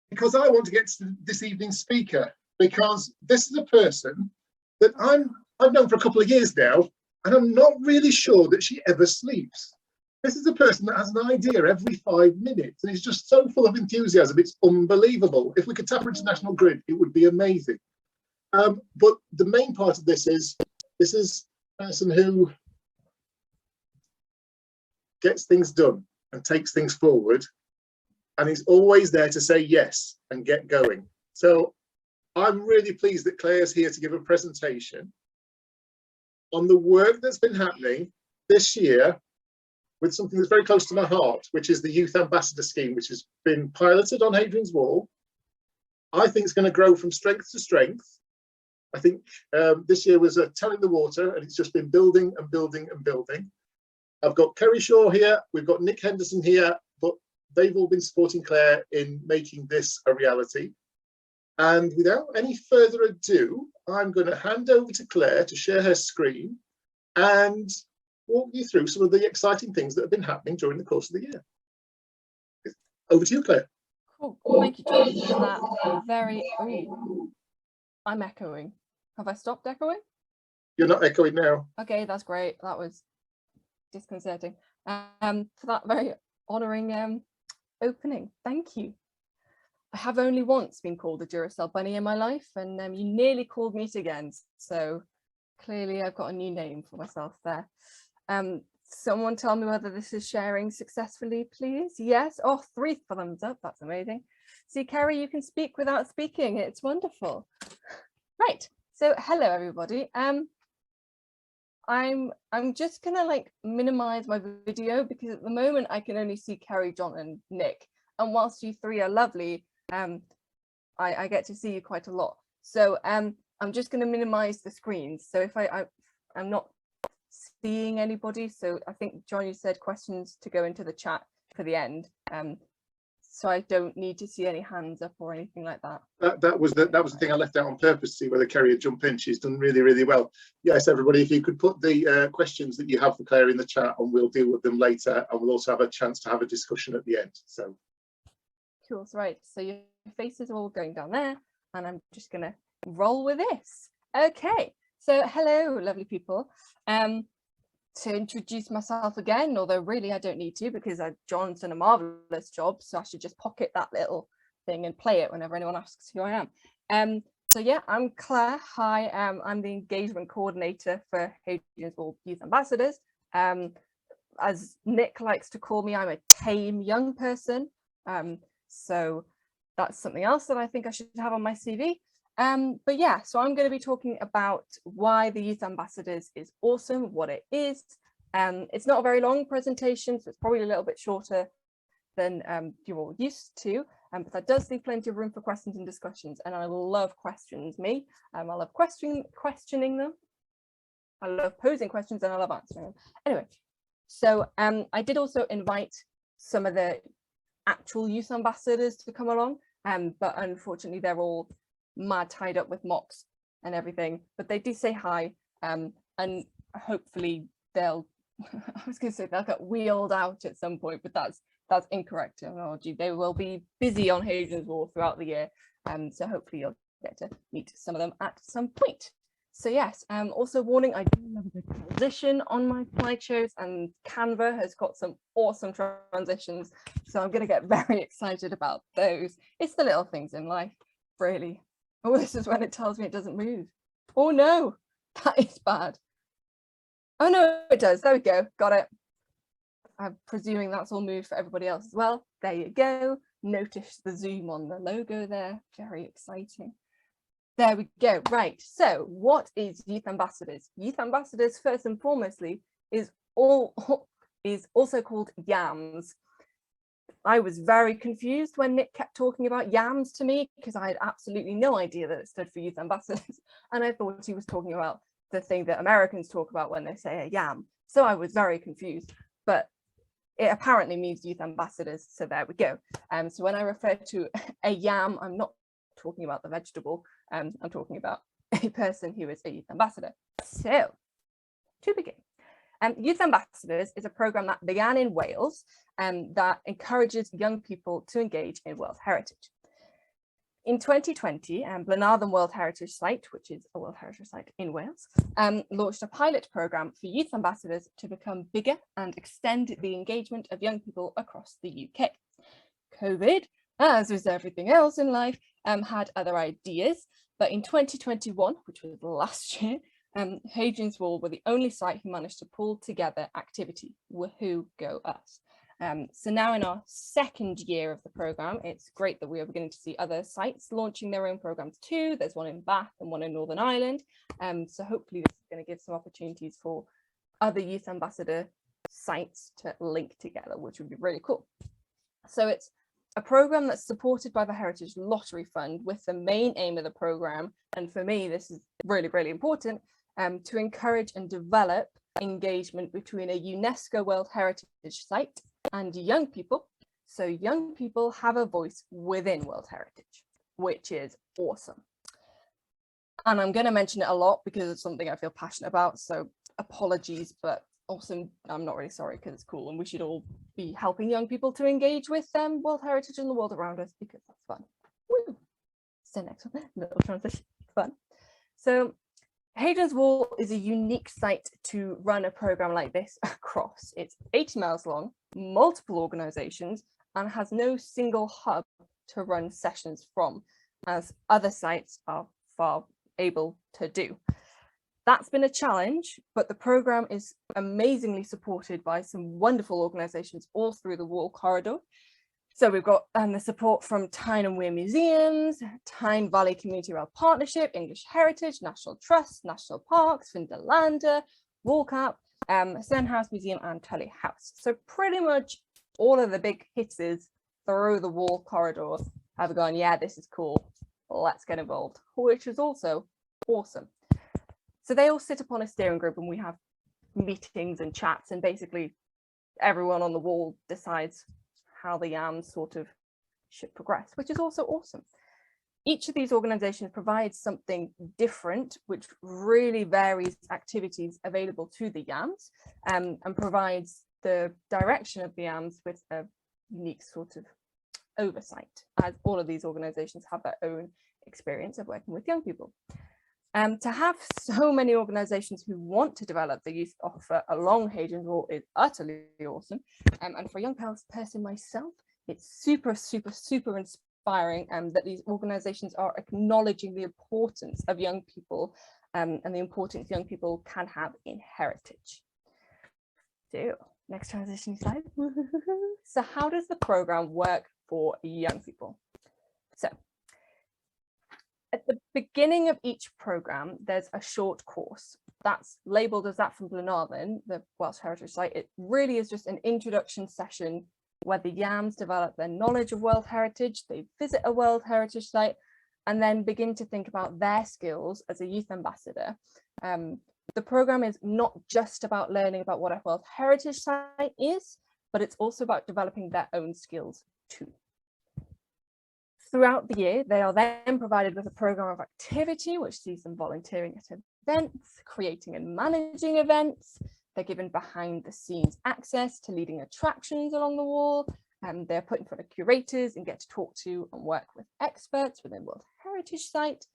Because I want to get to this evening's speaker, because this is a person that I've known for a couple of years now, and I'm not really sure that she ever sleeps. This is a person that has an idea every 5 minutes, and he's just so full of enthusiasm. It's unbelievable. If we could tap her into National Grid, it would be amazing. But the main part of this is a person who gets things done and takes things forward, and is always there to say yes and get going. So I'm really pleased that Claire's here to give a presentation on the work that's been happening this year with something that's very close to my heart, which is the Youth Ambassador Scheme, which has been piloted on Hadrian's Wall. I think it's going to grow from strength to strength. I think this year was a toe in the water, and it's just been building and building and building. I've got Kerry Shaw here, we've got Nick Henderson here, but they've all been supporting Claire in making this a reality. And without any further ado, I'm going to hand over to Claire to share her screen and walk you through some of the exciting things that have been happening during the course of the year. Over to you, Claire. Cool. Thank you, John, for that very... Ooh, I'm echoing. Have I stopped echoing? You're not echoing now. Okay, that's great. That was disconcerting. For that very honouring opening. Thank you. I have only once been called a Duracell bunny in my life, and you nearly called me it again. So clearly I've got a new name for myself there. Someone tell me whether this is sharing successfully, please. Yes. Oh, 3 thumbs up. That's amazing. See, Kerry, you can speak without speaking. It's wonderful. Right. So hello, everybody. I'm just gonna like minimize my video because at the moment I can only see Kerry, John, and Nick. And whilst you 3 are lovely, I get to see you quite a lot. So I'm just going to minimize the screens. So if I'm not seeing anybody, so I think John, you said questions to go into the chat for the end. So I don't need to see any hands up or anything like that. That was the thing I left out on purpose to see whether Kerry would jump in. She's done really, really well. Yes, everybody, if you could put the questions that you have for Claire in the chat, and we'll deal with them later, and we'll also have a chance to have a discussion at the end. So cool. So right, so your faces are all going down there, and I'm just gonna roll with this. Okay, so hello, lovely people. To introduce myself again, although really I don't need to because John's done a marvelous job, so I should just pocket that little thing and play it whenever anyone asks who I am. So yeah, I'm Claire. Hi, I'm the engagement coordinator for Hadrian's Wall Youth Ambassadors. As Nick likes to call me, I'm a tame young person. So that's something else that I think I should have on my CV. But yeah, so I'm going to be talking about why the Youth Ambassadors is awesome, what it is. It's not a very long presentation, so it's probably a little bit shorter than you're all used to, but that does leave plenty of room for questions and discussions, and I love questions, I love questioning them. I love posing questions and I love answering them. Anyway, so I did also invite some of the actual youth ambassadors to come along, but unfortunately they're all mad tied up with mocks and everything, but they do say hi, and hopefully they'll I was going to say they'll get wheeled out at some point, but that's incorrect terminology. They will be busy on Hadrian's Wall throughout the year, so hopefully you'll get to meet some of them at some point. So yes, also warning, I do love a good transition on my slideshows, and Canva has got some awesome transitions, so I'm going to get very excited about those. It's the little things in life, really. Oh, this is when it tells me it doesn't move. Oh no, that is bad. Oh no, it does. There we go. Got it. I'm presuming that's all moved for everybody else as well. There you go. Notice the zoom on the logo there. Very exciting. There we go. Right. So what is Youth Ambassadors? Youth Ambassadors, first and foremostly, is also called YAMS. I was very confused when Nick kept talking about YAMS to me because I had absolutely no idea that it stood for Youth Ambassadors, and I thought he was talking about the thing that Americans talk about when they say a yam. So I was very confused, but it apparently means Youth Ambassadors. So there we go. So when I refer to a yam, I'm not talking about the vegetable. I'm talking about a person who is a Youth Ambassador. So to begin, Youth Ambassadors is a programme that began in Wales that encourages young people to engage in World Heritage. In 2020, Glenarvan World Heritage Site, which is a World Heritage Site in Wales, launched a pilot programme for youth ambassadors to become bigger and extend the engagement of young people across the UK. COVID, as with everything else in life, had other ideas, but in 2021, which was last year, Hadrian's Wall were the only site who managed to pull together activity. Woohoo, go us. So now in our second year of the programme, it's great that we are beginning to see other sites launching their own programmes too. There's one in Bath and one in Northern Ireland. So hopefully this is going to give some opportunities for other youth ambassador sites to link together, which would be really cool. So it's a programme that's supported by the Heritage Lottery Fund with the main aim of the programme. And for me, this is really, really important, to encourage and develop engagement between a UNESCO World Heritage Site and young people, so young people have a voice within World Heritage, which is awesome. And I'm going to mention it a lot because it's something I feel passionate about, so apologies, but also I'm not really sorry because it's cool and we should all be helping young people to engage with World Heritage and the world around us because that's fun. Woo! So next one, little transition, fun. So Hadrian's Wall is a unique site to run a programme like this across. It's 80 miles long, multiple organisations, and has no single hub to run sessions from, as other sites are far able to do. That's been a challenge, but the programme is amazingly supported by some wonderful organisations all through the Wall corridor. So we've got the support from Tyne and Weir Museums, Tyne Valley Community Rail Partnership, English Heritage, National Trust, National Parks, Finderlander, Walcap, Stenhouse Museum and Tully House. So pretty much all of the big hitters through the Wall corridor have gone, yeah, this is cool, let's get involved, which is also awesome. So they all sit upon a steering group and we have meetings and chats, and basically everyone on the Wall decides how the yams sort of should progress, which is also awesome. Each of these organizations provides something different, which really varies activities available to the yams, and provides the direction of the yams with a unique sort of oversight, as all of these organizations have their own experience of working with young people. To have so many organizations who want to develop the youth offer along Hadrian's Wall is utterly awesome. And for a young person myself, it's super inspiring that these organizations are acknowledging the importance of young people and the importance young people can have in heritage. So next transition slide. So how does the program work for young people? So at the beginning of each programme, there's a short course that's labelled as that from Glenarvan, the Welsh Heritage Site. It really is just an introduction session where the yams develop their knowledge of World Heritage, they visit a World Heritage Site, and then begin to think about their skills as a youth ambassador. The programme is not just about learning about what a World Heritage Site is, but it's also about developing their own skills too. Throughout the year, they are then provided with a programme of activity, which sees them volunteering at events, creating and managing events. They're given behind the scenes access to leading attractions along the Wall, and they're put in front of curators and get to talk to and work with experts within World Heritage Site.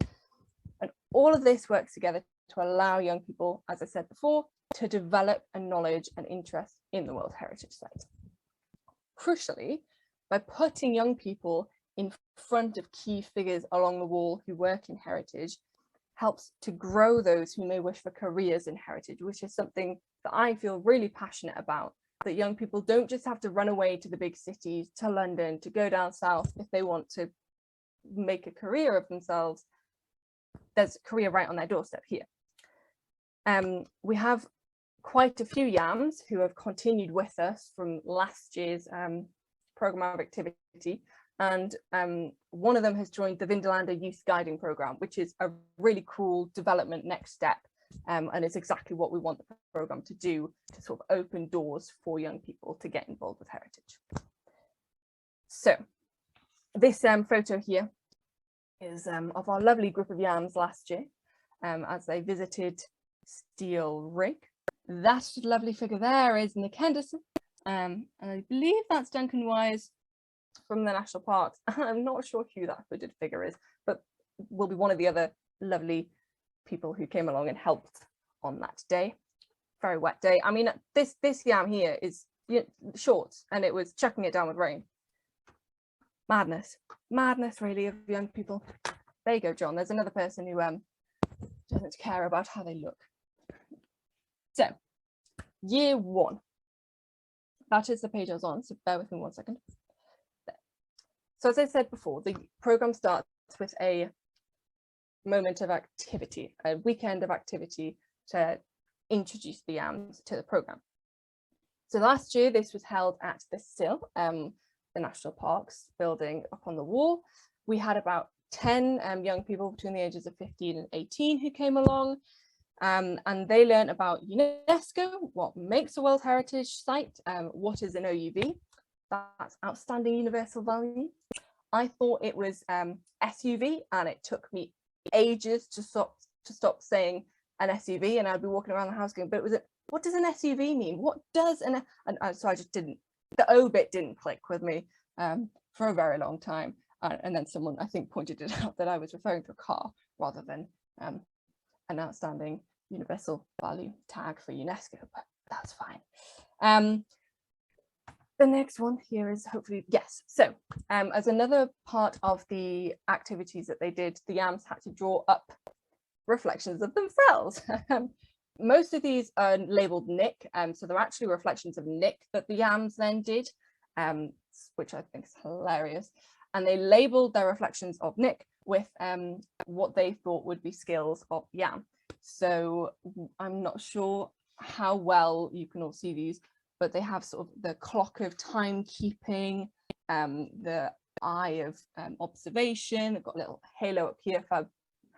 And all of this works together to allow young people, as I said before, to develop a knowledge and interest in the World Heritage Site. Crucially, by putting young people in front of key figures along the Wall who work in heritage, helps to grow those who may wish for careers in heritage, which is something that I feel really passionate about, that young people don't just have to run away to the big cities, to London, to go down south if they want to make a career of themselves. There's a career right on their doorstep here. We have quite a few yams who have continued with us from last year's programme of activity. And one of them has joined the Vinderlander Youth Guiding Programme, which is a really cool development next step. And it's exactly what we want the programme to do, to sort of open doors for young people to get involved with heritage. So this photo here is of our lovely group of yams last year as they visited Steel Rig. That lovely figure there is Nick Henderson, and I believe that's Duncan Wise from the National Parks. I'm not sure who that hooded figure is, but will be one of the other lovely people who came along and helped on that day. Very wet day. I mean, this yam here is short, and it was chucking it down with rain. Madness really of young people. There you go, John. There's another person who doesn't care about how they look. So, year 1. That is the page I was on, so bear with me 1 second. There. So as I said before, the program starts with a moment of activity, a weekend of activity to introduce the yams to the program. So last year, this was held at the Sill, the National Parks building up on the wall. We had about 10 young people between the ages of 15 and 18 who came along, and they learned about UNESCO, what makes a World Heritage Site, what is an OUV, that's Outstanding Universal Value. I thought it was SUV, and it took me ages to stop saying an SUV, and I'd be walking around the house going, but what does an SUV mean? What does and so I just didn't, the O bit didn't click with me for a very long time. And then someone, I think, pointed it out that I was referring to a car rather than an Outstanding Universal Value tag for UNESCO, but that's fine. The next one here is hopefully, yes. So as another part of the activities that they did, the yams had to draw up reflections of themselves. Most of these are labeled Nick, so they're actually reflections of Nick that the yams then did, which I think is hilarious. And they labeled their reflections of Nick with what they thought would be skills of yam. So I'm not sure how well you can all see these, but they have sort of the clock of timekeeping, the eye of observation. They've got a little halo up here for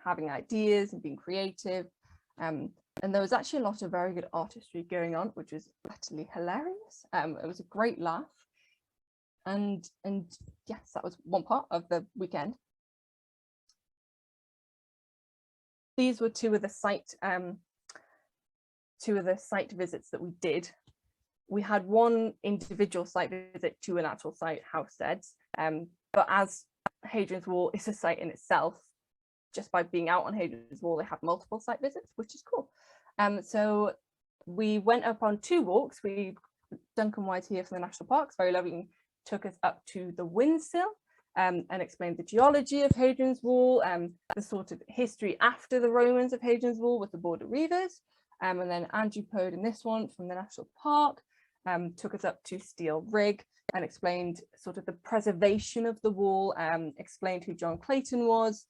having ideas and being creative. And there was actually a lot of very good artistry going on, which was utterly hilarious. It was a great laugh. And yes, that was one part of the weekend. These were two of the site visits that we did. We had one individual site visit to an actual site, Housesteads, but as Hadrian's Wall is a site in itself, just by being out on Hadrian's Wall, they have multiple site visits, which is cool. So we went up on 2 walks. Duncan Wise here from the National Parks, very lovely, took us up to the windsill and explained the geology of Hadrian's Wall, the sort of history after the Romans of Hadrian's Wall with the border reivers. And then Andrew Pode in this one from the National Park took us up to Steel Rig and explained sort of the preservation of the wall, explained who John Clayton was,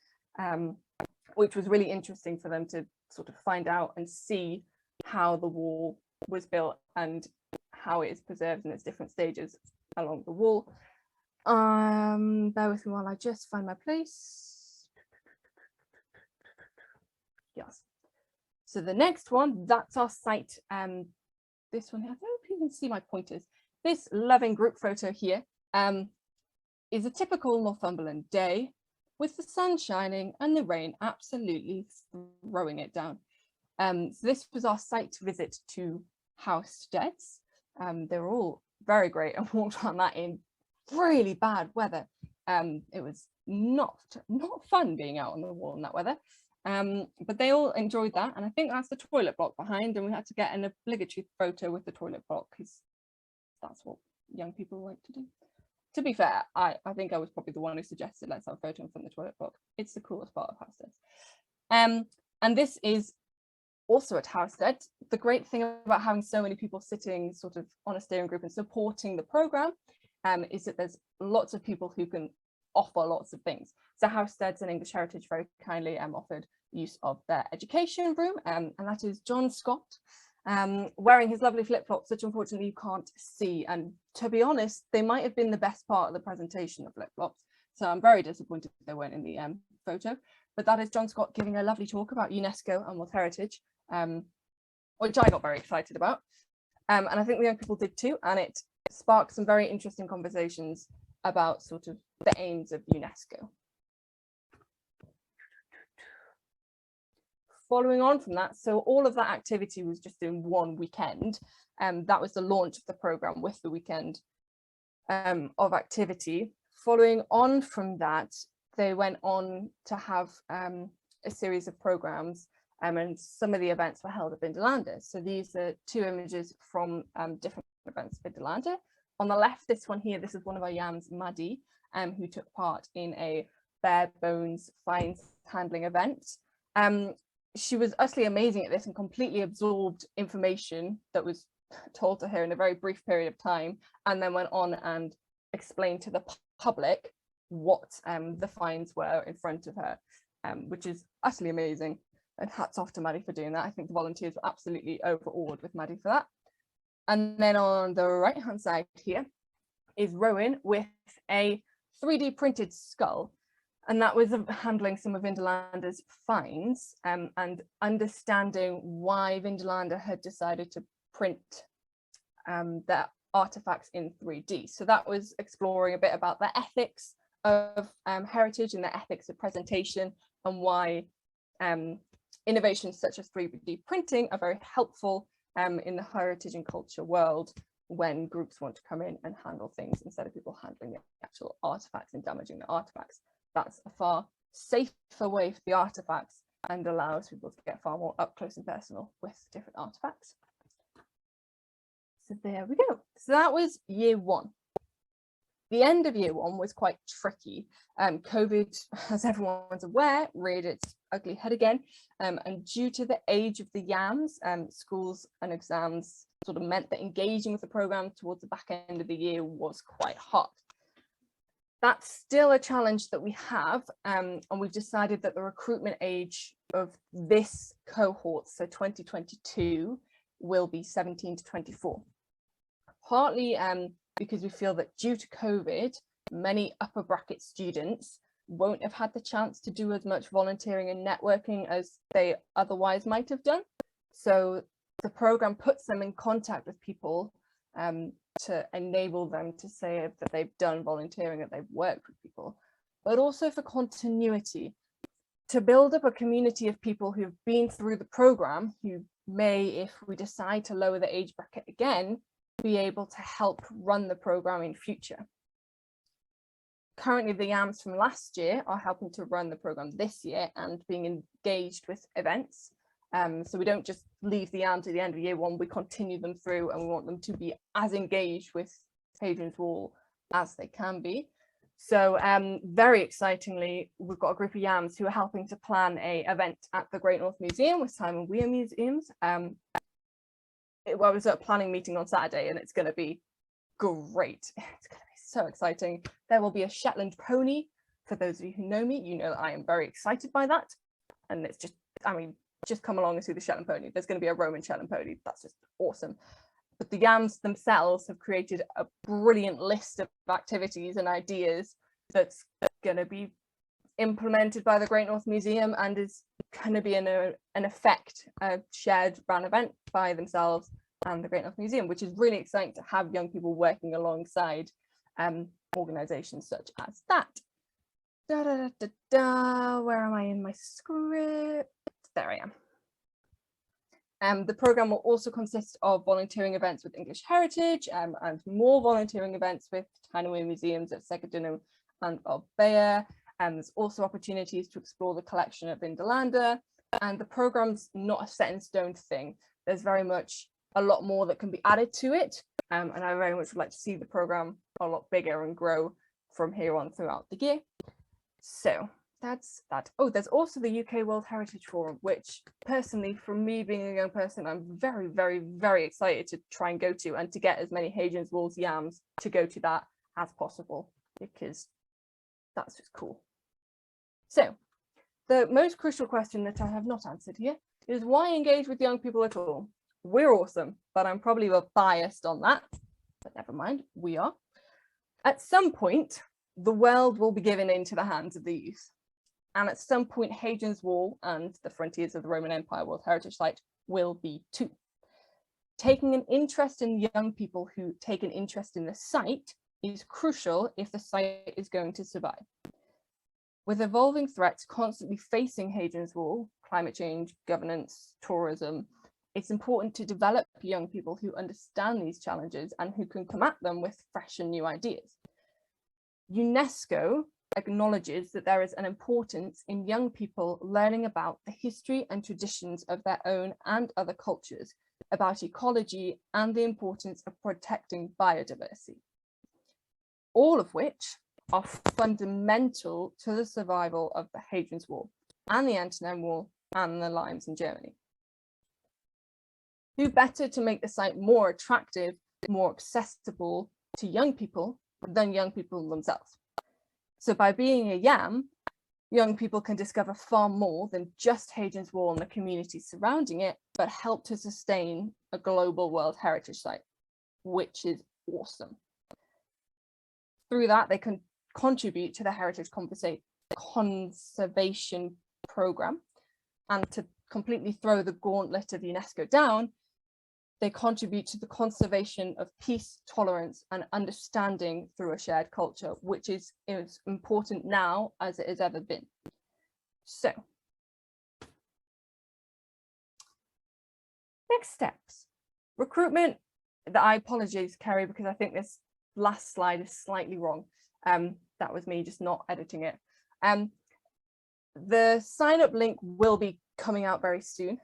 which was really interesting for them to sort of find out and see how the wall was built and how it is preserved in its different stages along the wall. Bear with me while I just find my place. Yes. So the next one, that's our site. This one, I don't know if you can see my pointers. This loving group photo here is a typical Northumberland day with the sun shining and the rain absolutely throwing it down. So this was our site visit to Housesteads. They were all very great and walked on that in really bad weather. It was not fun being out on the wall in that weather. But they all enjoyed that, and I think that's the toilet block behind, and we had to get an obligatory photo with the toilet block because that's what young people like to do. To be fair, I think I was probably the one who suggested let's have a photo in front of the toilet block. It's the coolest part of Housesteads. And this is also at Housesteads. The great thing about having so many people sitting sort of on a steering group and supporting the programme is that there's lots of people who can offer lots of things. So Housesteads and English Heritage very kindly offered use of their education room, and that is John Scott wearing his lovely flip-flops, which unfortunately you can't see. And to be honest, they might have been the best part of the presentation of flip-flops. So I'm very disappointed they weren't in the photo. But that is John Scott giving a lovely talk about UNESCO and World Heritage, which I got very excited about. And I think the young people did too. And it sparked some very interesting conversations about sort of the aims of UNESCO. following on from that, so all of that activity was just in one weekend, and that was the launch of the program with the weekend of activity. Following on from that, they went on to have a series of programs, and some of the events were held at Vindolanda. So these are two images from different events at Vindolanda. On the left, this one here, this is one of our yams, Maddie, who took part in a bare bones fines handling event. She was utterly amazing at this and completely absorbed information that was told to her in a very brief period of time, and then went on and explained to the public what the fines were in front of her, which is utterly amazing. And hats off to Maddie for doing that. I think the volunteers were absolutely overawed with Maddie for that. And then on the right hand side here is Rowan with a 3D printed skull. And that was handling some of Vindolanda's fines, and understanding why Vindolanda had decided to print their artifacts in 3D. So that was exploring a bit about the ethics of heritage and the ethics of presentation, and why innovations such as 3D printing are very helpful in the heritage and culture world when groups want to come in and handle things instead of people handling the actual artifacts and damaging the artifacts. That's a far safer way for the artifacts and allows people to get far more up close and personal with different artifacts. So there we go. So that was year one. The end of year one was quite tricky. COVID, as everyone's aware, reared its ugly head again. And due to the age of the yams, schools and exams sort of meant that engaging with the program towards the back end of the year was quite hard. That's still a challenge that we have, and we've decided that the recruitment age of this cohort, so 2022, will be 17 to 24. Partly because we feel that due to COVID, many upper bracket students won't have had the chance to do as much volunteering and networking as they otherwise might have done. So the program puts them in contact with people to enable them to say that they've done volunteering, that they've worked with people, but also for continuity, to build up a community of people who've been through the program, who may, if we decide to lower the age bracket again, be able to help run the program in future. Currently, the yams from last year are helping to run the program this year and being engaged with events. So we don't just leave the yams at the end of year one, we continue them through, and we want them to be as engaged with Hadrian's Wall as they can be. So very excitingly, we've got a group of yams who are helping to plan an event at the Great North Museum with Simon Weir Museums. I was at a planning meeting on Saturday, and it's going to be great. It's going to be so exciting. There will be a Shetland pony. For those of you who know me, you know that I am very excited by that. And it's just, I mean, just come along and see the Shetland pony. There's going to be a Roman Shetland pony. That's just awesome. But the yams themselves have created a brilliant list of activities and ideas that's going to be implemented by the Great North Museum, and is going to be an effect, a shared brand event by themselves and the Great North Museum, which is really exciting to have young people working alongside organisations such as that. Where am I in my script? There I am. The programme will also consist of volunteering events with English Heritage, and more volunteering events with Tyne Museums at Segedunum and Obeya. There's also opportunities to explore the collection at Vindolanda, and the programme's not a set in stone thing. There's very much a lot more that can be added to it, and I very much would like to see the programme a lot bigger and grow from here on throughout the year. So that's that. Oh, there's also the UK World Heritage Forum, which personally, from me being a young person, I'm very, very, very excited to try and go to, and to get as many Hadrian's Walls yams to go to that as possible, because that's just cool. So the most crucial question that I have not answered here is, why engage with young people at all? We're awesome, but I'm probably biased on that, but never mind, we are. At some point, the world will be given into the hands of the youth. And at some point, Hadrian's Wall and the frontiers of the Roman Empire World Heritage Site will be too. Taking an interest in young people who take an interest in the site is crucial if the site is going to survive. With evolving threats constantly facing Hadrian's Wall, climate change, governance, tourism. It's important to develop young people who understand these challenges and who can come at them with fresh and new ideas. UNESCO acknowledges that there is an importance in young people learning about the history and traditions of their own and other cultures, about ecology and the importance of protecting biodiversity, all of which are fundamental to the survival of the Hadrian's Wall and the Antonine Wall and the limes in Germany. Who better to make the site more attractive, more accessible to young people than young people themselves? So by being a YAM, young people can discover far more than just Hadrian's Wall and the community surrounding it, but help to sustain a global World Heritage Site, which is awesome. Through that, they can contribute to the Heritage Conservation Programme, and to completely throw the gauntlet of UNESCO down, they contribute to the conservation of peace, tolerance, and understanding through a shared culture, which is as important now as it has ever been. So, next steps. Recruitment. I apologize, Kerry, because I think this last slide is slightly wrong. That was me just not editing it. The sign up link will be coming out very soon.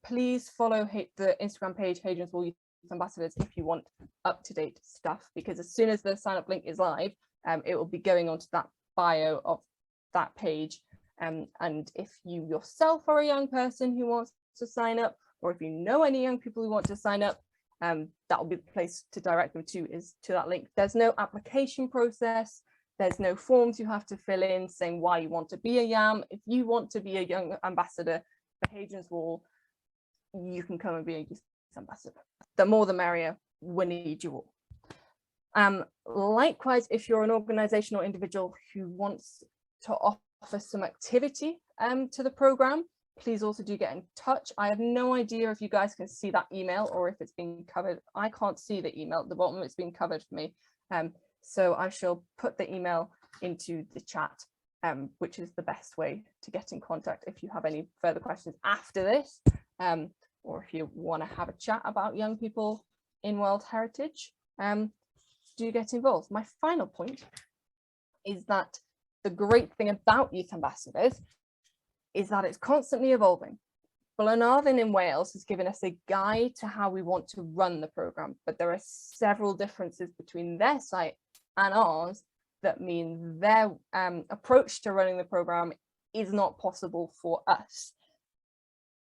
Please follow the Instagram page Hadrian's Wall Youth Ambassadors if you want up-to-date stuff, because as soon as the sign up link is live, it will be going onto that bio of that page. And if you yourself are a young person who wants to sign up, or if you know any young people who want to sign up, that will be the place to direct them to, is to that link. There's no application process. There's no forms you have to fill in saying why you want to be a YAM. If you want to be a young ambassador for Hadrian's Wall, you can come and be a youth ambassador. The more the merrier. We need you all. Likewise, if you're an organization or individual who wants to offer some activity to the program, please also do get in touch. I have no idea if you guys can see that email or if it's being covered. I can't see the email at the bottom. It's being covered for me. So I shall put the email into the chat, which is the best way to get in contact if you have any further questions after this, or if you want to have a chat about young people in World Heritage, do get involved. My final point is that the great thing about youth ambassadors is that it's constantly evolving. Blanarvin in Wales has given us a guide to how we want to run the programme, but there are several differences between their site and ours that mean their approach to running the programme is not possible for us.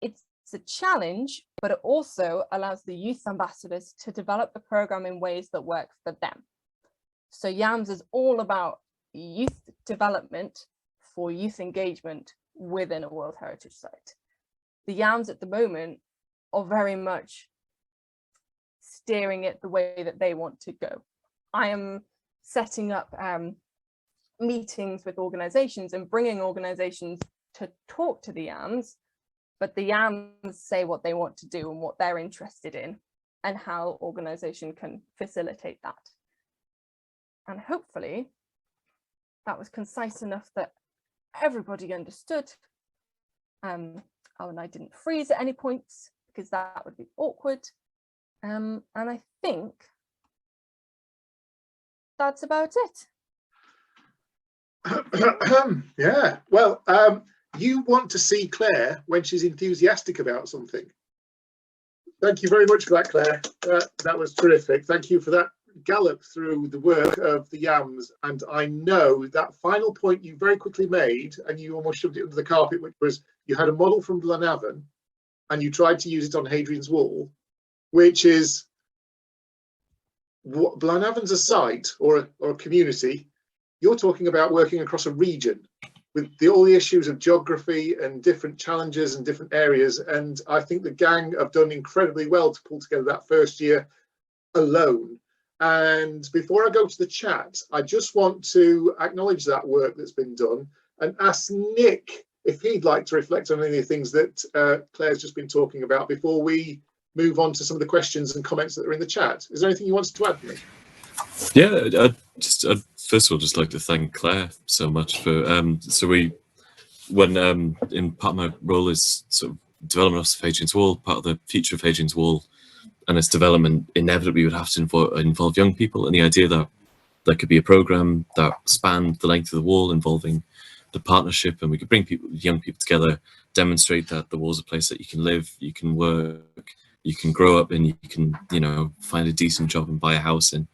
It's a challenge, but it also allows the youth ambassadors to develop the programme in ways that work for them. So YAMS is all about youth development for youth engagement within a World Heritage Site. The YAMS at the moment are very much steering it the way that they want to go. I am setting up meetings with organizations and bringing organizations to talk to the YAMS, but the YAMS say what they want to do and what they're interested in and how organization can facilitate that. And hopefully that was concise enough that everybody understood. And I didn't freeze at any points because that would be awkward. And I think that's about it. Yeah, well, you want to see Claire when she's enthusiastic about something. Thank you very much for that, Claire. That was terrific. Thank you for that gallop through the work of the YAMS. And I know that final point you very quickly made, and you almost shoved it under the carpet, which was you had a model from Blanavon and you tried to use it on Hadrian's Wall, which is what Blanavon's a site or a community. You're talking about working across a region with all the issues of geography and different challenges and different areas. And I think the gang have done incredibly well to pull together that first year alone. And before I go to the chat, I just want to acknowledge that work that's been done and ask Nick if he'd like to reflect on any of the things that Claire's just been talking about before we move on to some of the questions and comments that are in the chat. Is there anything you wanted to add, Nick? Yeah, I'd first of all just like to thank Claire so much for when in part of my role is sort of development of Hadrian's Wall, part of the future of Hadrian's Wall and its development inevitably would have to involve young people, and the idea that there could be a program that spanned the length of the wall involving the partnership, and we could bring young people together, demonstrate that the wall's a place that you can live, you can work, you can grow up, and you can, you know, find a decent job and buy a house and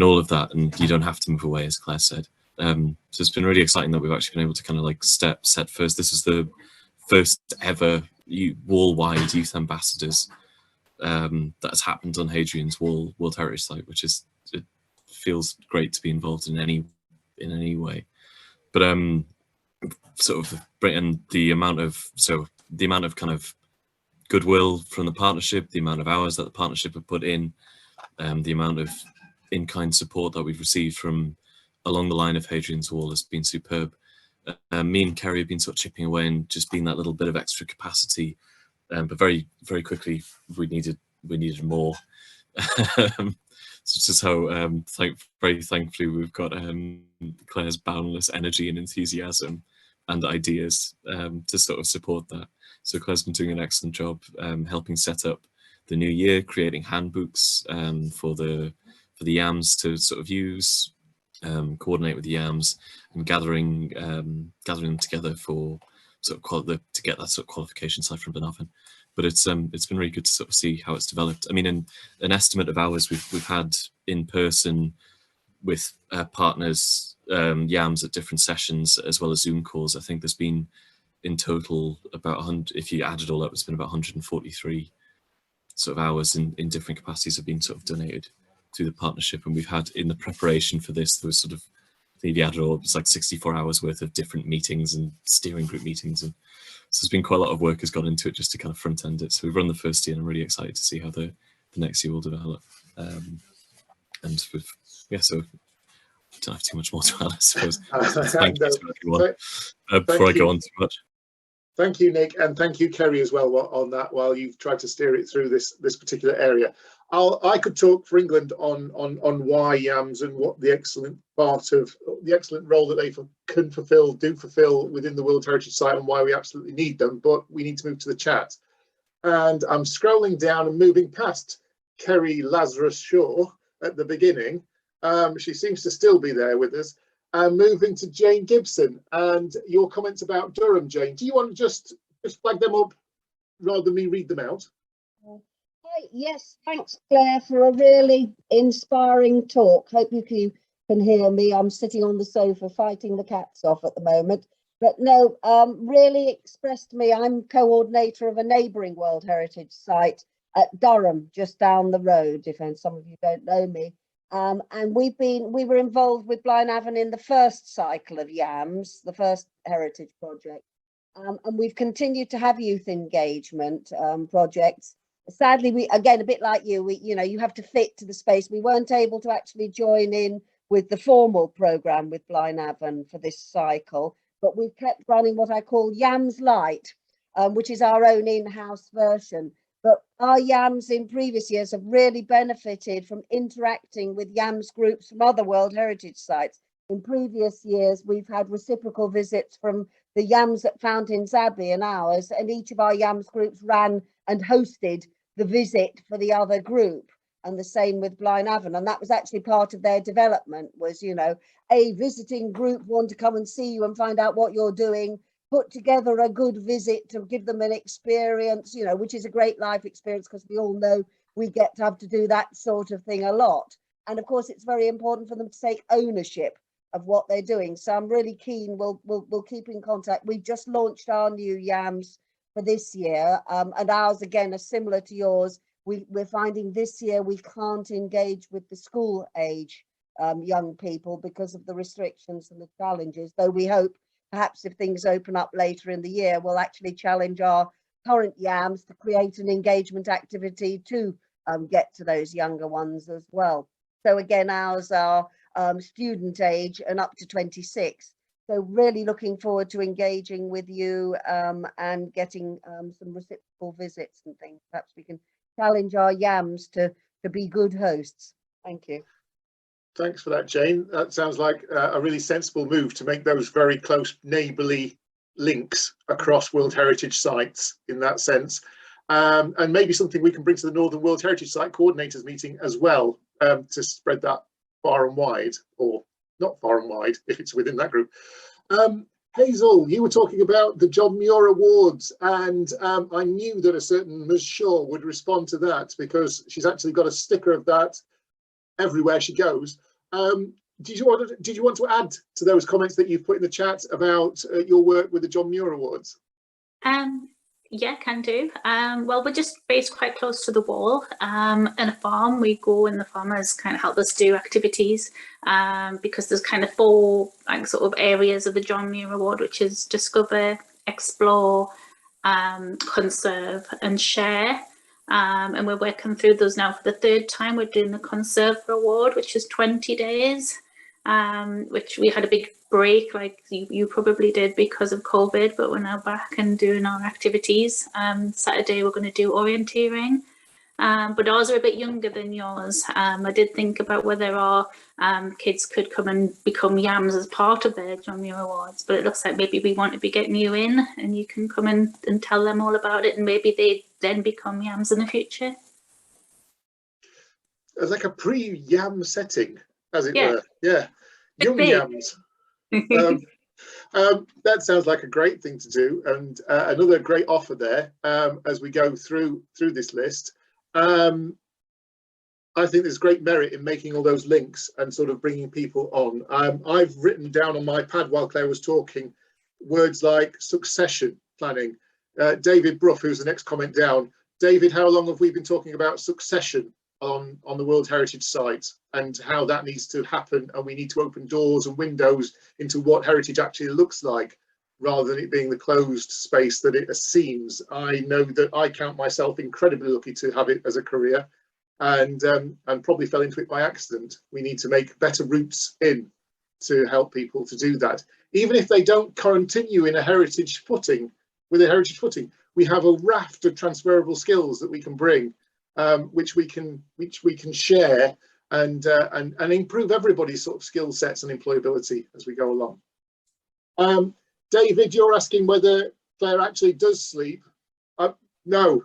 all of that, and you don't have to move away, as Claire said. So it's been really exciting that we've actually been able to kind of like set first. This is the first ever wall-wide youth ambassadors that has happened on Hadrian's Wall World Heritage Site, which is, it feels great to be involved in any way. But sort of bringing the amount of kind of goodwill from the partnership, the amount of hours that the partnership have put in, the amount of in-kind support that we've received from along the line of Hadrian's Wall has been superb. Me and Kerry have been sort of chipping away and just being that little bit of extra capacity, but very, very quickly we needed more. So just how very thankfully we've got Claire's boundless energy and enthusiasm and ideas to sort of support that. So Claire's been doing an excellent job helping set up the new year, creating handbooks for the YAMs to sort of use, coordinate with the YAMs, and gathering them together for sort of to get that sort of qualification side from Glenavon. But it's been really good to sort of see how it's developed. I mean, in an estimate of hours we've had in person with partners, YAMs at different sessions, as well as Zoom calls. I think there's been in total about 100, if you add it all up, it's been about 143 sort of hours in different capacities have been sort of donated through the partnership. And we've had, in the preparation for this, there was sort of, I think if you add it all, it's like 64 hours worth of different meetings and steering group meetings, and so there's been quite a lot of work has gone into it just to kind of front end it. So we've run the first year, and I'm really excited to see how the next year will develop. And so I don't have too much more to add, I suppose. Thank you to everyone before I go on too much. Thank you, Nick, and thank you, Kerry, as well on that while you've tried to steer it through this particular area. I could talk for England on why YAMs and what the excellent role that they do fulfil within the World Heritage Site, and why we absolutely need them. But we need to move to the chat, and I'm scrolling down and moving past Kerry Lazarus Shaw at the beginning. She seems to still be there with us. Moving to Jane Gibson, and your comments about Durham, Jane. Do you want to just flag them up rather than me read them out? Yes, thanks, Claire, for a really inspiring talk. Hope you can hear me. I'm sitting on the sofa fighting the cats off at the moment. But no, really expressed me. I'm co-ordinator of a neighbouring World Heritage Site at Durham, just down the road, if some of you don't know me. And we were involved with Glenavon in the first cycle of YAMS, the first heritage project. And we've continued to have youth engagement projects. Sadly, we, again, a bit like you, you have to fit to the space. We weren't able to actually join in with the formal programme with Glenavon for this cycle, but we've kept running what I call YAMS Light, which is our own in-house version. But our YAMS in previous years have really benefited from interacting with YAMS groups from other World Heritage Sites. In previous years, we've had reciprocal visits from the YAMS at Fountains Abbey and ours, and each of our YAMS groups ran and hosted the visit for the other group, and the same with Glenavon. And that was actually part of their development, was, a visiting group want to come and see you and find out what you're doing, put together a good visit to give them an experience, which is a great life experience, because we all know we get to have to do that sort of thing a lot. And of course, it's very important for them to take ownership of what they're doing. So I'm really keen. We'll keep in contact. We've just launched our new YAMS for this year, and ours again are similar to yours. We're finding this year we can't engage with the school age young people because of the restrictions and the challenges, though we hope perhaps if things open up later in the year, we'll actually challenge our current YAMS to create an engagement activity to get to those younger ones as well. So again, ours are student age and up to 26. So really looking forward to engaging with you and getting some reciprocal visits and things. Perhaps we can challenge our YAMS to be good hosts. Thank you. Thanks for that, Jane. That sounds like a really sensible move to make those very close neighbourly links across World Heritage sites in that sense. And maybe something we can bring to the Northern World Heritage Site Coordinators meeting as well, to spread that far and wide, or not far and wide if it's within that group. Hazel, you were talking about the John Muir Awards, and I knew that a certain Ms. Shaw would respond to that because she's actually got a sticker of that everywhere she goes. Did you want to add to those comments that you've put in the chat about your work with the John Muir Awards? Yeah, can do. Well, we're just based quite close to the wall in a farm. We go and the farmers kind of help us do activities because there's kind of 4 like sort of areas of the John Muir Award, which is discover, explore, conserve and share. And we're working through those now for the 3rd time. We're doing the Conserve Award, which is 20 days, which we had a big break like you probably did because of COVID, but we're now back and doing our activities. Saturday we're going to do orienteering, but ours are a bit younger than yours. I did think about whether our kids could come and become yams as part of their John Muir Awards, but it looks like maybe we want to be getting you in and you can come in and tell them all about it, and maybe they then become yams in the future. It's like a pre-yam setting, as it Yeah. were. Yeah, young yams. That sounds like a great thing to do, and another great offer there as we go through this list. I think there's great merit in making all those links and sort of bringing people on. I've written down on my pad while Claire was talking words like succession planning. David Bruff, who's the next comment down. David, how long have we been talking about succession on the World Heritage site and how that needs to happen, and we need to open doors and windows into what heritage actually looks like rather than it being the closed space that it seems. I know that I count myself incredibly lucky to have it as a career, and probably fell into it by accident. We need to make better routes in to help people to do that, even if they don't continue in a heritage footing. With a heritage footing, we have a raft of transferable skills that we can bring, which we can share and improve everybody's sort of skill sets and employability as we go along. David, you're asking whether Claire actually does sleep. No,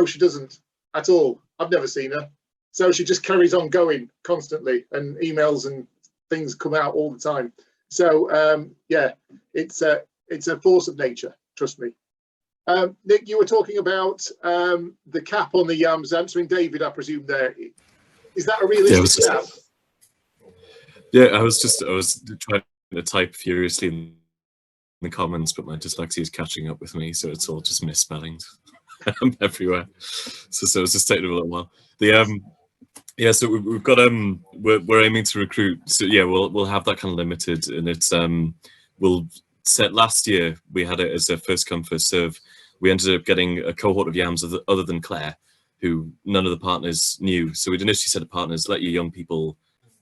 she doesn't at all. I've never seen her. So she just carries on going constantly, and emails and things come out all the time. So yeah, it's a force of nature, trust me. Nick, you were talking about the cap on the yams, answering David, I presume there. Is that a realistic cap? Yeah, I was trying to type furiously in the comments, but my dyslexia is catching up with me, so it's all just misspellings everywhere. So it's just taking a little while. Yeah, so we've got we're aiming to recruit. So yeah, we'll have that kind of limited, and it's we'll set. Last year we had it as a first come first serve. We ended up getting a cohort of yams other than Claire, who none of the partners knew. So we'd initially said to partners, let your young people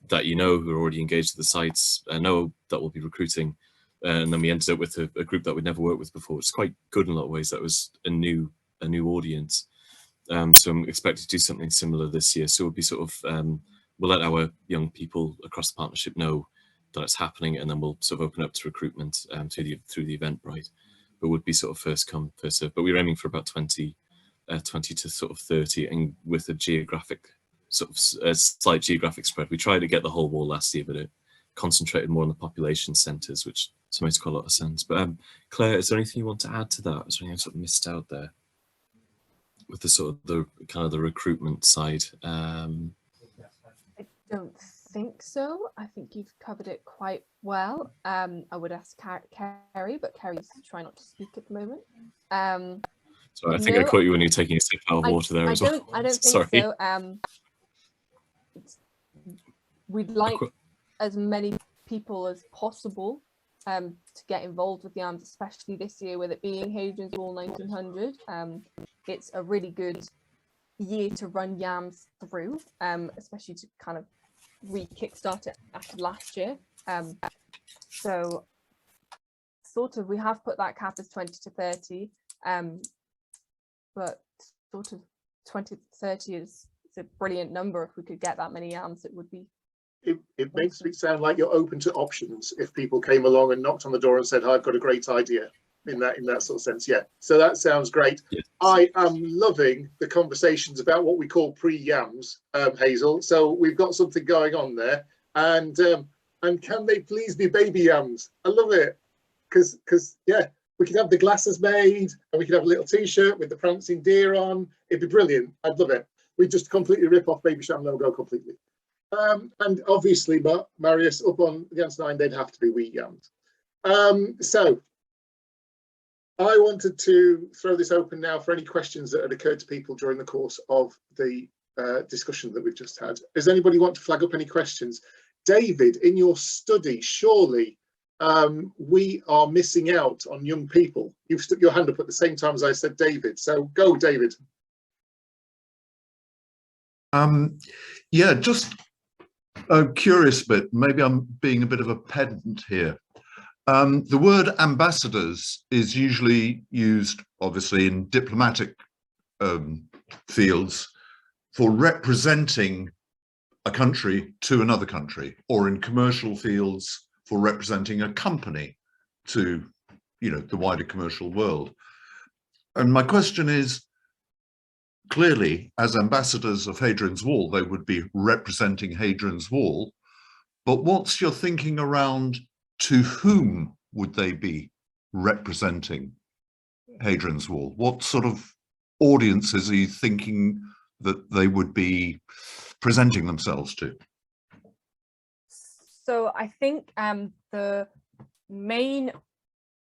that you know who are already engaged at the sites know that we'll be recruiting. And then we ended up with a group that we'd never worked with before. It's quite good in a lot of ways. That was a new audience. So I'm expected to do something similar this year. So we'll be sort of, we'll let our young people across the partnership know that it's happening, and then we'll sort of open up to recruitment through the Eventbrite. But would be sort of first come, first serve. But we're aiming for about 20 to sort of 30, and with a geographic sort of a slight geographic spread. We tried to get the whole wall last year, but it concentrated more on the population centres, which makes quite a lot of sense. But Claire, is there anything you want to add to that? Is there anything I sort of missed out there with the sort of the recruitment side? I don't think so. I think you've covered it quite well. I would ask Kerry, but Kerry's trying not to speak at the moment. Sorry, I think I caught you when you're taking a sip out of water there as well. I don't think Sorry. so. We'd like as many people as possible to get involved with the yams, especially this year with it being Hadrian's Wall 1900. It's a really good year to run yams through, especially to kind of re-kickstart it after last year. So sort of we have put that cap as 20 to 30, but sort of 20 to 30 is a brilliant number. If we could get that many yams, it would be. It makes it sound like you're open to options if people came along and knocked on the door and said, I've got a great idea. in that sort of sense. Yeah, so that sounds great. Yes. I am loving the conversations about what we call pre-yams, Hazel. So we've got something going on there, and can they please be baby yams? I love it, because yeah, we could have the glasses made, and we could have a little T-shirt with the prancing deer on. It'd be brilliant. I'd love it. We just completely rip off Baby Sham logo completely. And obviously, but Marius, up on the Answer 9, they'd have to be wheat yams. So I wanted to throw this open now for any questions that had occurred to people during the course of the discussion that we've just had. Does anybody want to flag up any questions? David, in your study, surely we are missing out on young people. You've stuck your hand up at the same time as I said David, so go David. Yeah, just a curious bit, maybe I'm being a bit of a pedant here. The word ambassadors is usually used, obviously, in diplomatic fields for representing a country to another country, or in commercial fields for representing a company to, you know, the wider commercial world. And my question is, clearly, as ambassadors of Hadrian's Wall, they would be representing Hadrian's Wall, but what's your thinking around to whom would they be representing Hadrian's Wall? What sort of audiences are you thinking that they would be presenting themselves to? So I think the main,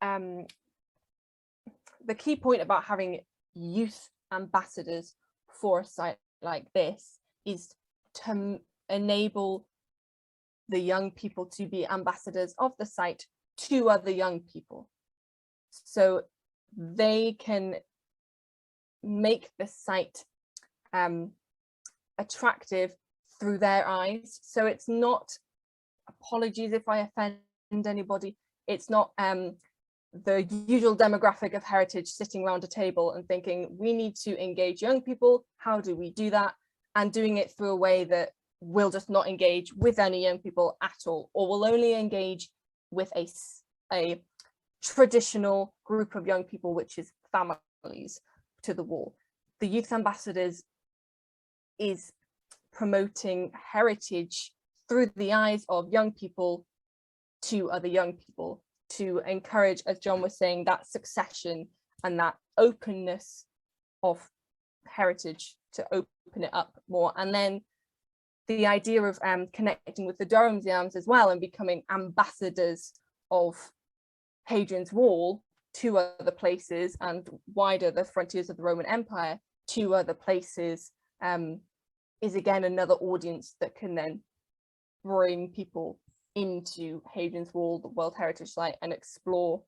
the key point about having youth ambassadors for a site like this is to enable the young people to be ambassadors of the site to other young people, so they can make the site attractive through their eyes. So it's not, apologies if I offend anybody, it's not the usual demographic of heritage sitting around a table and thinking we need to engage young people. How do we do that? And doing it through a way that will just not engage with any young people at all, or will only engage with a traditional group of young people, which is families, to the wall. The youth ambassadors is promoting heritage through the eyes of young people to other young people, to encourage, as John was saying, that succession and that openness of heritage, to open it up more. And then the idea of connecting with the Durhamsians as well and becoming ambassadors of Hadrian's Wall to other places and wider the frontiers of the Roman Empire to other places is again another audience that can then bring people into Hadrian's Wall, the World Heritage Site, and explore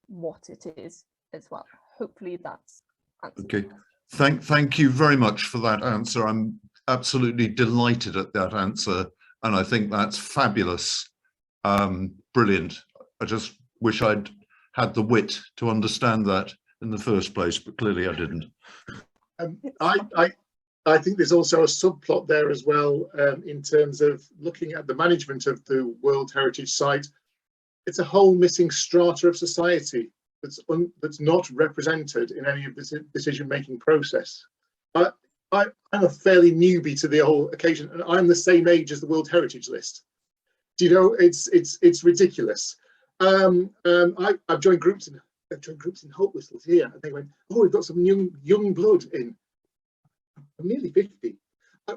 what it is as well. Hopefully that's answered. Okay, thank you very much for that answer. I'm absolutely delighted at that answer, and I think that's fabulous. Brilliant. I just wish I'd had the wit to understand that in the first place, but clearly I didn't. I think there's also a subplot there as well, in terms of looking at the management of the World Heritage Site. It's a whole missing strata of society that's not represented in any of the decision-making process. I'm a fairly newbie to the whole occasion, and I'm the same age as the World Heritage List. Do you know, it's ridiculous. I've joined groups in Hope Whistles here, and they went, "Oh, we've got some young blood in." I'm nearly 50,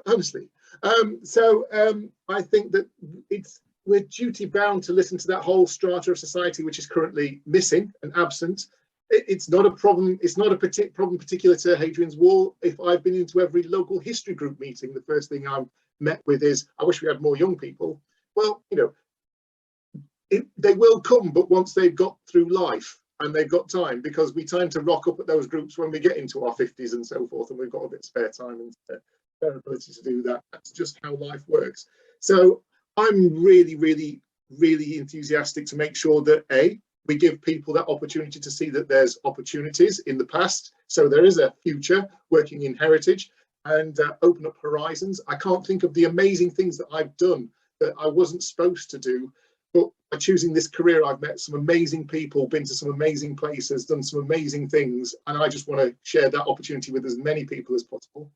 honestly. I think that we're duty bound to listen to that whole strata of society which is currently missing and absent. It's not a problem. It's not a problem particular to Hadrian's Wall. If I've been into every local history group meeting, the first thing I'm met with is, "I wish we had more young people." Well, you know, they will come, but once they've got through life and they've got time, because we tend to rock up at those groups when we get into our 50s and so forth, and we've got a bit of spare time and spare ability to do that. That's just how life works. So I'm really, really, really enthusiastic to make sure that we give people that opportunity to see that there's opportunities in the past, so there is a future working in heritage, and open up horizons. I can't think of the amazing things that I've done that I wasn't supposed to do but by choosing this career, I've met some amazing people, been to some amazing places, done some amazing things, and I just want to share that opportunity with as many people as possible.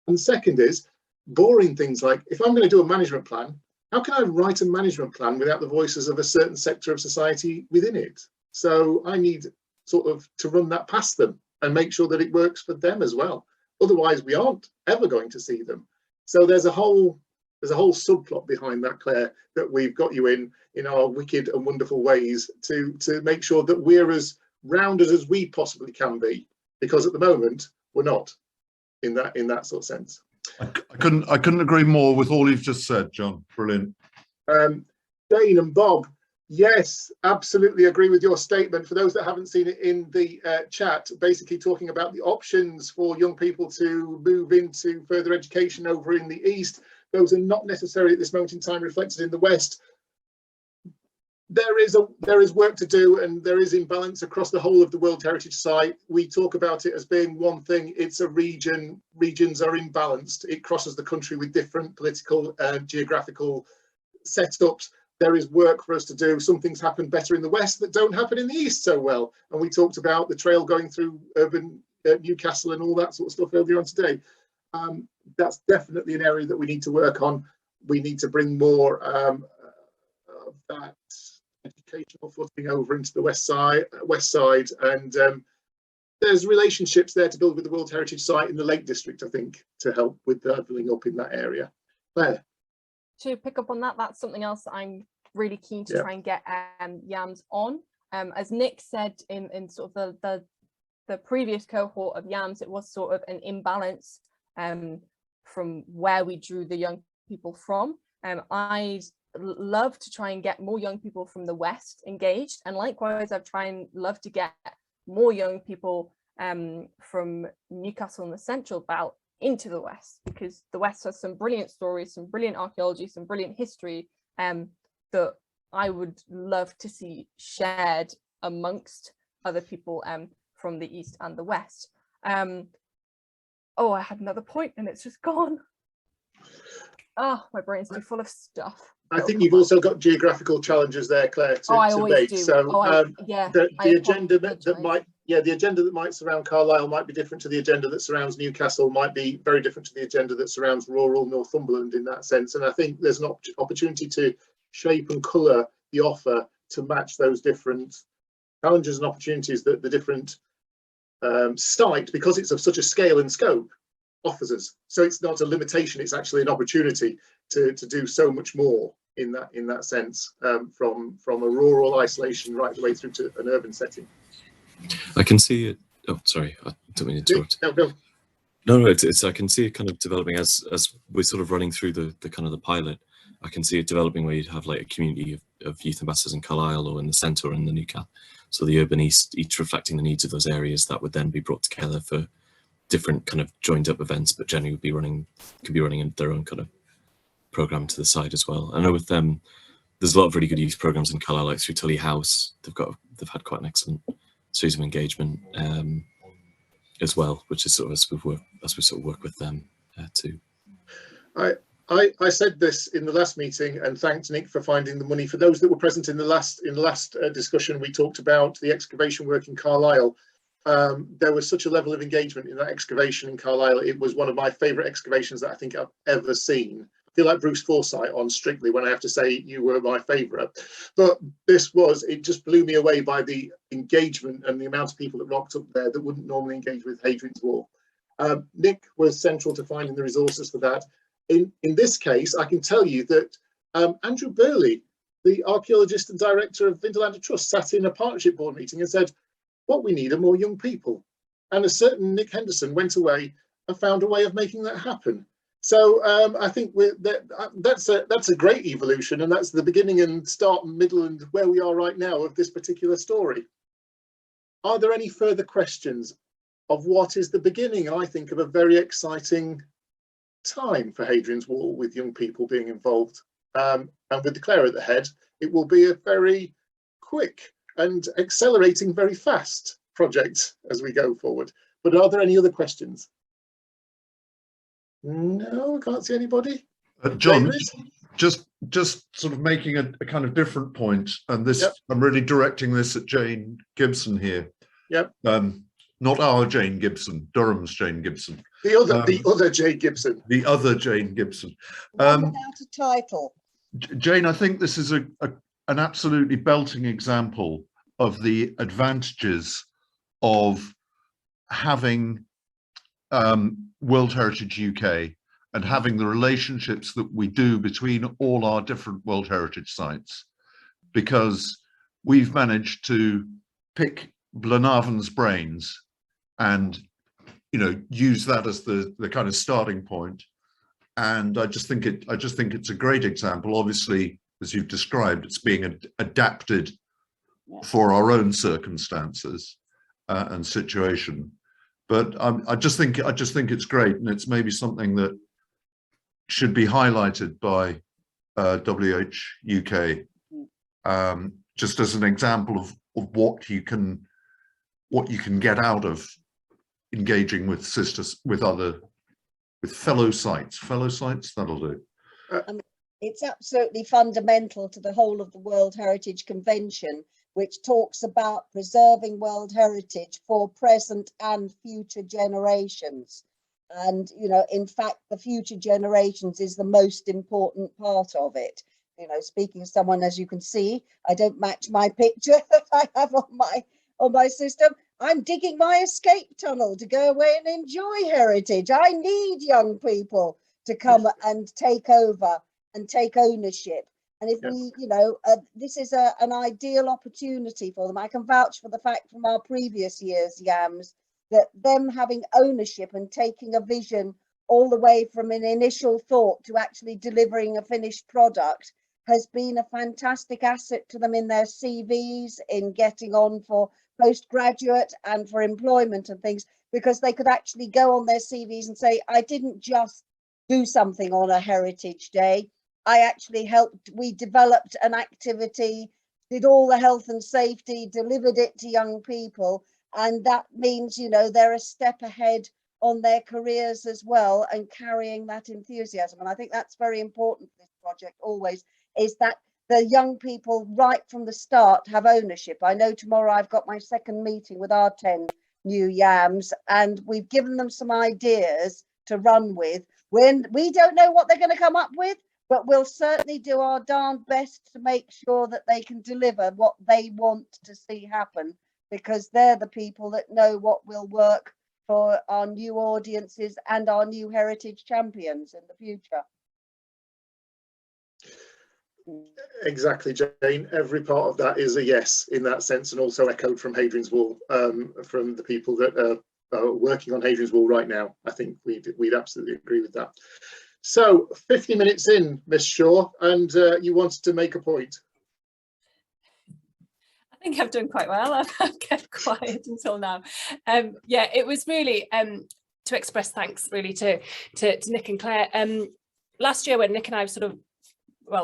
And the second is boring things like, if I'm going to do a management plan, how can I write a management plan without the voices of a certain sector of society within it? So I need sort of to run that past them and make sure that it works for them as well. Otherwise, we aren't ever going to see them. So there's a whole subplot behind that, Claire, that we've got you in our wicked and wonderful ways to make sure that we're as rounded as we possibly can be, because at the moment we're not in that sort of sense. I couldn't agree more with all you've just said, John. Brilliant. Dane and Bob, yes, absolutely agree with your statement. For those that haven't seen it in the chat, basically talking about the options for young people to move into further education over in the East. Those are not necessarily at this moment in time reflected in the West. There is work to do, and there is imbalance across the whole of the World Heritage Site. We talk about it as being one thing. It's a region. Regions are imbalanced. It crosses the country with different political and geographical setups. There is work for us to do. Some things happen better in the West that don't happen in the East so well. And we talked about the trail going through urban Newcastle and all that sort of stuff earlier on today. That's definitely an area that we need to work on. We need to bring more of that educational footing over into the west side, and there's relationships there to build with the World Heritage Site in the Lake District, I think, to help with levelling up in that area. Claire. To pick up on that, that's something else that I'm really keen to try and get YAMS on. As Nick said in sort of the previous cohort of YAMS, it was sort of an imbalance from where we drew the young people from. I'd love to try and get more young people from the West engaged, and likewise I've love to get more young people from Newcastle and the Central Belt into the West, because the West has some brilliant stories, some brilliant archaeology, some brilliant history that I would love to see shared amongst other people from the East and the West. Oh, I had another point and it's just gone. Oh, my brain's too full of stuff. I think you've also got geographical challenges there, Claire, to make. So the agenda that might surround Carlisle might be different to the agenda that surrounds Newcastle, might be very different to the agenda that surrounds rural Northumberland in that sense. And I think there's an opportunity to shape and colour the offer to match those different challenges and opportunities that the different site, because it's of such a scale and scope, offers us. So it's not a limitation, it's actually an opportunity to do so much more in that sense, from a rural isolation right the way through to an urban setting. I can see it. Oh, sorry, I don't mean to interrupt. No, it's I can see it kind of developing as we're sort of running through the kind of the pilot. I can see it developing where you'd have like a community of youth ambassadors in Carlisle or in the centre or in the Newcastle. So the urban East, each reflecting the needs of those areas, that would then be brought together for different kind of joined up events, but generally could be running their own kind of program to the side as well. I know with them, there's a lot of really good youth programs in Carlisle, like through Tully House. They've had quite an excellent series of engagement as well, which is sort of as we sort of work with them too. I said this in the last meeting, and thanked Nick for finding the money. For those that were present in the last discussion, we talked about the excavation work in Carlisle. There was such a level of engagement in that excavation in Carlisle. It was one of my favourite excavations that I think I've ever seen. I feel like Bruce Forsythe on Strictly when I have to say you were my favourite. But it just blew me away by the engagement and the amount of people that rocked up there that wouldn't normally engage with Hadrian's Wall. Nick was central to finding the resources for that. In this case, I can tell you that Andrew Burley, the archaeologist and director of Vindolanda Trust, sat in a partnership board meeting and said, what we need are more young people. And a certain Nick Henderson went away and found a way of making that happen. So I think that's a great evolution, and that's the beginning and start and middle and where we are right now of this particular story. Are there any further questions of what is the beginning, I think, of a very exciting time for Hadrian's Wall with young people being involved? And with Clare at the head, it will be a very quick and accelerating very fast project as we go forward. But are there any other questions? No, I can't see anybody. John, just sort of making a kind of different point, and this, I'm really directing this at Jane Gibson here. Yep. Not our Jane Gibson, Durham's Jane Gibson. The other Jane Gibson. The other Jane Gibson. One without a title. Jane, I think this is an absolutely belting example of the advantages of having World Heritage UK and having the relationships that we do between all our different World Heritage sites, because we've managed to pick Glenarvan's brains and, you know, use that as the kind of starting point. And I just think it's a great example. Obviously, as you've described, it's being adapted for our own circumstances and situation. But I just think it's great, and it's maybe something that should be highlighted by WH UK, just as an example of what you can get out of engaging with fellow sites. That'll do. It's absolutely fundamental to the whole of the World Heritage Convention, which talks about preserving World Heritage for present and future generations. And, you know, in fact, the future generations is the most important part of it. You know, speaking of someone, as you can see, I don't match my picture that I have on my system. I'm digging my escape tunnel to go away and enjoy heritage. I need young people to come and take over and take ownership. And if we, you know, this is an ideal opportunity for them. I can vouch for the fact from our previous year's YAMS that them having ownership and taking a vision all the way from an initial thought to actually delivering a finished product has been a fantastic asset to them in their CVs, in getting on for postgraduate and for employment and things, because they could actually go on their CVs and say, I didn't just do something on a Heritage Day. I actually helped, we developed an activity, did all the health and safety, delivered it to young people. And that means, you know, they're a step ahead on their careers as well, and carrying that enthusiasm. And I think that's very important for this project always, is that the young people right from the start have ownership. I know tomorrow I've got my second meeting with our 10 new YAMS, and we've given them some ideas to run with. When we don't know what they're going to come up with, but we'll certainly do our darn best to make sure that they can deliver what they want to see happen, because they're the people that know what will work for our new audiences and our new heritage champions in the future. Exactly, Jane. Every part of that is a yes in that sense, and also echoed from Hadrian's Wall, from the people that are working on Hadrian's Wall right now. I think we'd absolutely agree with that. So 50 minutes in, Miss Shaw, and you wanted to make a point. I think I've done quite well. I've kept quiet until now. Yeah, it was really to express thanks really to Nick and Claire. Last year when Nick and I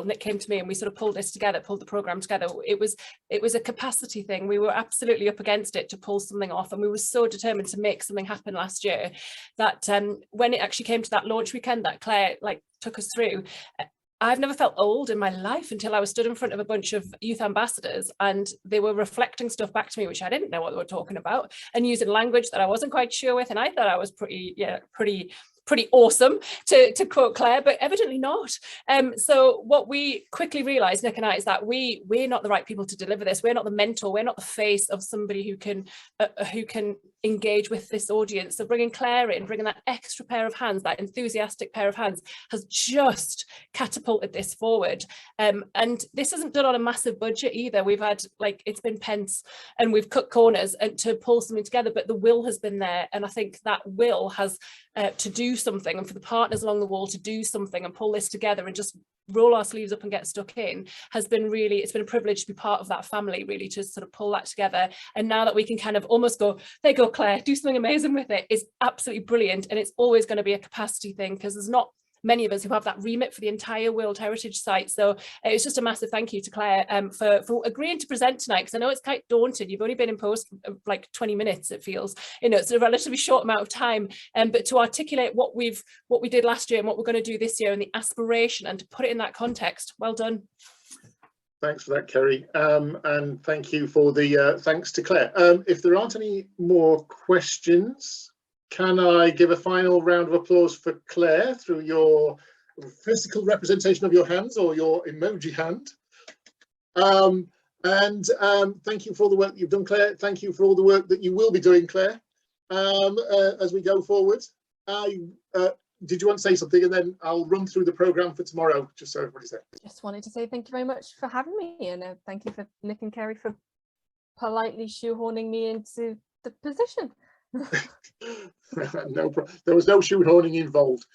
Nick came to me and we sort of pulled the programme together. It was a capacity thing. We were absolutely up against it to pull something off, and we were so determined to make something happen last year that when it actually came to that launch weekend that Claire took us through, I've never felt old in my life until I was stood in front of a bunch of youth ambassadors, and they were reflecting stuff back to me which I didn't know what they were talking about, and using language that I wasn't quite sure with, and I thought I was pretty awesome, to quote Claire, but evidently not. So what we quickly realised, Nick and I, is that we're not the right people to deliver this. We're not the mentor. We're not the face of somebody who can engage with this audience. So bringing Claire in, bringing that extra pair of hands, that enthusiastic pair of hands, has just catapulted this forward. And this isn't done on a massive budget either. We've had, it's been pence, and we've cut corners and to pull something together, but the will has been there. And I think that will has to do something, and for the partners along the wall to do something and pull this together and just roll our sleeves up and get stuck in, has been really, it's been a privilege to be part of that family, really, to sort of pull that together. And now that we can kind of almost go, there you go, Claire, do something amazing with it, is absolutely brilliant. And it's always going to be a capacity thing, because there's not many of us who have that remit for the entire World Heritage Site. So it's just a massive thank you to Claire for agreeing to present tonight, because I know it's quite daunting. You've only been in post like 20 minutes, it feels, you know, it's a relatively short amount of time, but to articulate what we did last year and what we're going to do this year and the aspiration, and to put it in that context. Well done. Thanks for that, Kerry, and thank you for the thanks to Claire. If there aren't any more questions, can I give a final round of applause for Claire through your physical representation of your hands, or your emoji hand? Thank you for all the work that you've done, Claire. Thank you for all the work that you will be doing, Claire, as we go forward. Did you want to say something, and then I'll run through the programme for tomorrow, just so everybody's there. Just wanted to say thank you very much for having me, and thank you for Nick and Kerry for politely shoehorning me into the position. No problem. There was no shoehorning involved.